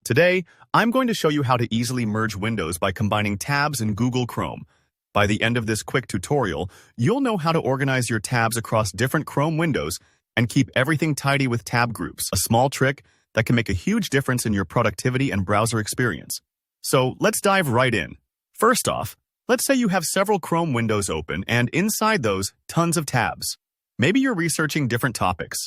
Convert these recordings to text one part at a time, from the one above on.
Today, I'm going to show you how to easily merge windows by combining tabs in Google Chrome. By the end of this quick tutorial, you'll know how to organize your tabs across different Chrome windows and keep everything tidy with tab groups, a small trick that can make a huge difference in your productivity and browser experience. So let's dive right in. First off, let's say you have several Chrome windows open and inside those, tons of tabs. Maybe you're researching different topics,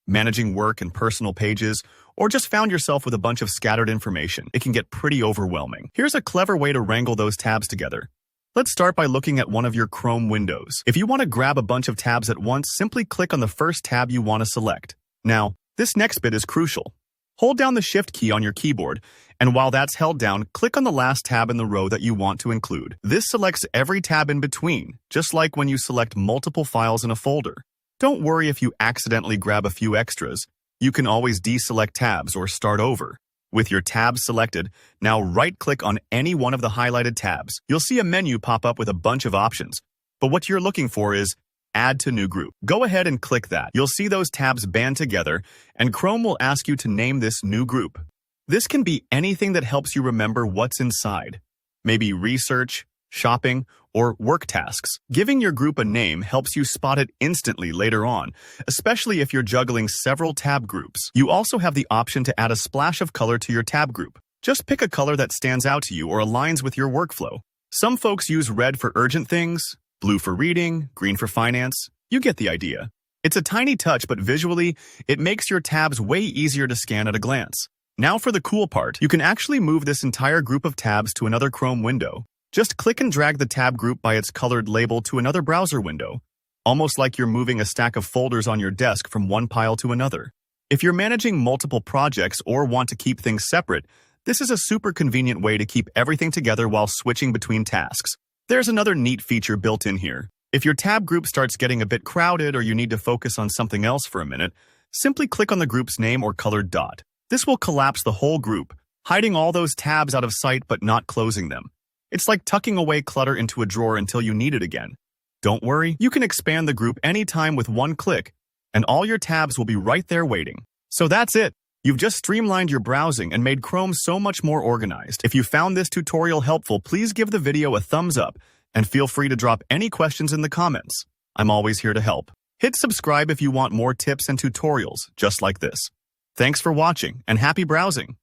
managing work and personal pages, or just found yourself with a bunch of scattered information. It can get pretty overwhelming. Here's a clever way to wrangle those tabs together. Let's start by looking at one of your Chrome windows. If you want to grab a bunch of tabs at once, simply click on the first tab you want to select. Now, this next bit is crucial. Hold down the Shift key on your keyboard, and while that's held down, click on the last tab in the row that you want to include. This selects every tab in between, just like when you select multiple files in a folder. Don't worry if you accidentally grab a few extras. You can always deselect tabs or start over. With your tabs selected, now right-click on any one of the highlighted tabs. You'll see a menu pop up with a bunch of options, but what you're looking for is Add to New Group. Go ahead and click that. You'll see those tabs band together, and Chrome will ask you to name this new group. This can be anything that helps you remember what's inside. Maybe research, shopping, or work tasks. Giving your group a name helps you spot it instantly later on, especially if you're juggling several tab groups. You also have the option to add a splash of color to your tab group. Just pick a color that stands out to you or aligns with your workflow. Some folks use red for urgent things, blue for reading, green for finance. You get the idea. It's a tiny touch, but visually, it makes your tabs way easier to scan at a glance. Now for the cool part, you can actually move this entire group of tabs to another Chrome window. Just click and drag the tab group by its colored label to another browser window, almost like you're moving a stack of folders on your desk from one pile to another. If you're managing multiple projects or want to keep things separate, this is a super convenient way to keep everything together while switching between tasks. There's another neat feature built in here. If your tab group starts getting a bit crowded or you need to focus on something else for a minute, simply click on the group's name or colored dot. This will collapse the whole group, hiding all those tabs out of sight but not closing them. It's like tucking away clutter into a drawer until you need it again. Don't worry, you can expand the group anytime with one click, and all your tabs will be right there waiting. So that's it. You've just streamlined your browsing and made Chrome so much more organized. If you found this tutorial helpful, please give the video a thumbs up and feel free to drop any questions in the comments. I'm always here to help. Hit subscribe if you want more tips and tutorials just like this. Thanks for watching and happy browsing.